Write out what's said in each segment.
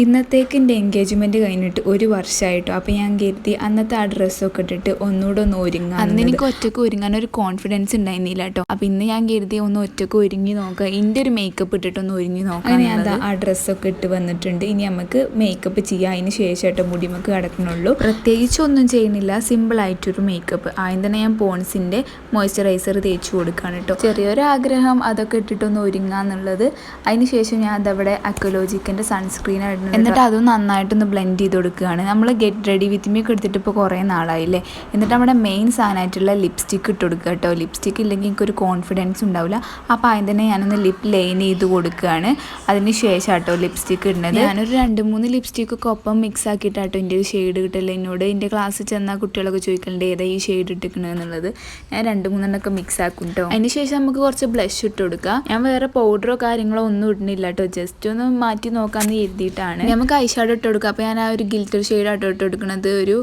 ഇന്നത്തേക്ക് എൻ്റെ എൻഗേജ്മെൻറ്റ് കഴിഞ്ഞിട്ട് 1 വർഷമായിട്ടോ. അപ്പോൾ ഞാൻ കരുതി അന്നത്തെ ആ ഡ്രസ്സൊക്കെ ഇട്ടിട്ട് ഒന്നുകൂടെ ഒന്ന് ഒരുങ്ങാം. അന്ന് എനിക്ക് ഒറ്റയ്ക്ക് ഒരുങ്ങാൻ ഒരു കോൺഫിഡൻസ് ഉണ്ടായിരുന്നില്ല കേട്ടോ. അപ്പോൾ ഇന്ന് ഞാൻ കരുതി ഒന്ന് ഒറ്റയ്ക്ക് ഒരുങ്ങി നോക്കാം, എൻ്റെ ഒരു മേക്കപ്പ് ഇട്ടിട്ടൊന്ന് ഒരുങ്ങി നോക്കാം. അങ്ങനെ ഞാൻ ആ ഡ്രസ്സൊക്കെ ഇട്ട് വന്നിട്ടുണ്ട്. ഇനി നമുക്ക് മേക്കപ്പ് ചെയ്യാം. അതിന് ശേഷമായിട്ട് മുടിമക്ക് കിടക്കണുള്ളൂ. പ്രത്യേകിച്ച് ഒന്നും ചെയ്യുന്നില്ല, സിമ്പിളായിട്ടൊരു മേക്കപ്പ്. ആദ്യം തന്നെ ഞാൻ പോൺസിൻ്റെ മോയ്സ്ചറൈസർ തേച്ച് കൊടുക്കുകയാണ് കേട്ടോ. ചെറിയൊരു ആഗ്രഹം അതൊക്കെ ഇട്ടിട്ടൊന്ന് ഒരുങ്ങാന്നുള്ളത്. അതിന് ശേഷം ഞാൻ അതവിടെ അക്വലോജിക്കിൻ്റെ സൺസ്ക്രീൻ എന്നിട്ട് അതും നന്നായിട്ടൊന്ന് ബ്ലെൻഡ് ചെയ്ത് കൊടുക്കുകയാണ്. നമ്മൾ ഗെറ്റ് റെഡി വിത്ത് മീ ഒക്കെ എടുത്തിട്ട് ഇപ്പോൾ കുറേ നാളായില്ലേ. എന്നിട്ട് നമ്മുടെ മെയിൻ സാധനമായിട്ടുള്ള ലിപ്സ്റ്റിക്ക് ഇട്ട് കൊടുക്കുക കേട്ടോ. ലിപ്സ്റ്റിക്ക് ഇല്ലെങ്കിൽ എനിക്കൊരു കോൺഫിഡൻസ് ഉണ്ടാവില്ല. അപ്പോൾ അതിന് തന്നെ ഞാനൊന്ന് ലിപ്പ് ലൈൻ ചെയ്ത് കൊടുക്കുകയാണ്. അതിന് ശേഷം കേട്ടോ ലിപ്സ്റ്റിക്ക് ഇടുന്നത്. ഞാനൊരു 2-3 ലിപ്സ്റ്റിക്കൊക്കെ ഒപ്പം മിക്സ് ആക്കിയിട്ടാട്ടോ എൻ്റെ ഒരു ഷെയ്ഡ് കിട്ടില്ല. എന്നോട് എൻ്റെ ക്ലാസ്സിൽ ചെന്നാൽ കുട്ടികളൊക്കെ ചോദിക്കലുണ്ട് ഏതാ ഈ ഷെയ്ഡ് ഇട്ടിക്കണമെന്നുള്ളത്. ഞാൻ 2-3 മിക്സ് ആക്കും കേട്ടോ. അതിന് ശേഷം നമുക്ക് കുറച്ച് ബ്ലഷ് ഇട്ട് കൊടുക്കാം. ഞാൻ വേറെ പൗഡറോ കാര്യങ്ങളോ ഒന്നും ഇടുന്നില്ല കേട്ടോ. ജസ്റ്റ് ഒന്ന് മാറ്റി നോക്കാമെന്ന് എഴുതിയിട്ടാണ്. നമുക്ക് ഐ ഷാഡോ ഇട്ട് കൊടുക്കാം. അപ്പോൾ ഞാൻ ആ ഒരു ഗിൽറ്റർ ഷെയ്ഡാട്ടോ ഇട്ട് കൊടുക്കുന്നത്, ഒരു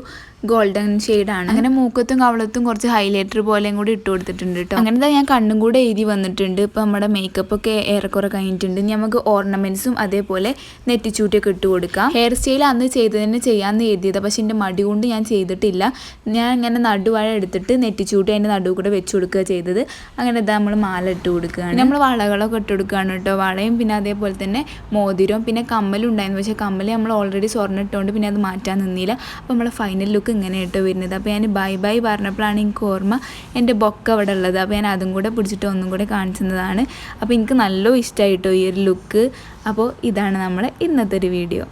ഗോൾഡൻ ഷെയ്ഡാണ്. അങ്ങനെ മൂക്കത്തും കവളത്തും കുറച്ച് ഹൈലൈറ്റർ പോലെയും കൂടി ഇട്ട് കൊടുത്തിട്ടുണ്ട് കേട്ടോ. അങ്ങനെ ഞാൻ കണ്ണും കൂടെ എഴുതി വന്നിട്ടുണ്ട്. ഇപ്പോൾ നമ്മുടെ മേക്കപ്പ് ഒക്കെ ഏറെക്കുറെ കഴിഞ്ഞിട്ടുണ്ട്. ഇനി നമുക്ക് ഓർണമെന്റ്സും അതേപോലെ നെറ്റിച്ചൂട്ടിയൊക്കെ ഇട്ട് കൊടുക്കാം. ഹെയർ സ്റ്റൈൽ അന്ന് ചെയ്തതിന് ചെയ്യാമെന്ന് എഴുതിയത്, പക്ഷെ എൻ്റെ മടി കൊണ്ട് ഞാൻ ചെയ്തിട്ടില്ല. ഞാൻ ഇങ്ങനെ നടുവാഴ എടുത്തിട്ട് നെറ്റിച്ചൂട്ടി അതിൻ്റെ നടുവ് കൂടെ വെച്ച് കൊടുക്കുക ചെയ്തത്. അങ്ങനെ ഇതാ നമ്മൾ മാല ഇട്ട് കൊടുക്കുകയാണ്. നമ്മൾ വളകളൊക്കെ ഇട്ട് കൊടുക്കുകയാണ് കേട്ടോ. വളയും പിന്നെ അതേപോലെ തന്നെ മോതിരവും പിന്നെ കമ്മലും ഉണ്ടായിരുന്നു. പക്ഷേ കമ്മൽ നമ്മൾ ഓൾറെഡി സ്വർണ്ണം ഇട്ടുകൊണ്ട് പിന്നെ അത് മാറ്റാൻ നിന്നില്ല. അപ്പോൾ നമ്മളെ ഫൈനൽ ലുക്ക് ഇങ്ങനെ കേട്ടോ വരുന്നത്. അപ്പോൾ ഞാൻ ബൈ പറഞ്ഞപ്പോഴാണ് എനിക്ക് ഓർമ്മ എൻ്റെ ബൊക്ക അവിടെ ഉള്ളത്. അപ്പോൾ ഞാൻ അതും കൂടെ പിടിച്ചിട്ട് ഒന്നും കൂടെ കാണിച്ചതാണ്. അപ്പോൾ എനിക്ക് നല്ല ഇഷ്ടമായിട്ടോ ഈ ഒരു ലുക്ക്. അപ്പോൾ ഇതാണ് നമ്മളെ ഇന്നത്തെ ഒരു വീഡിയോ.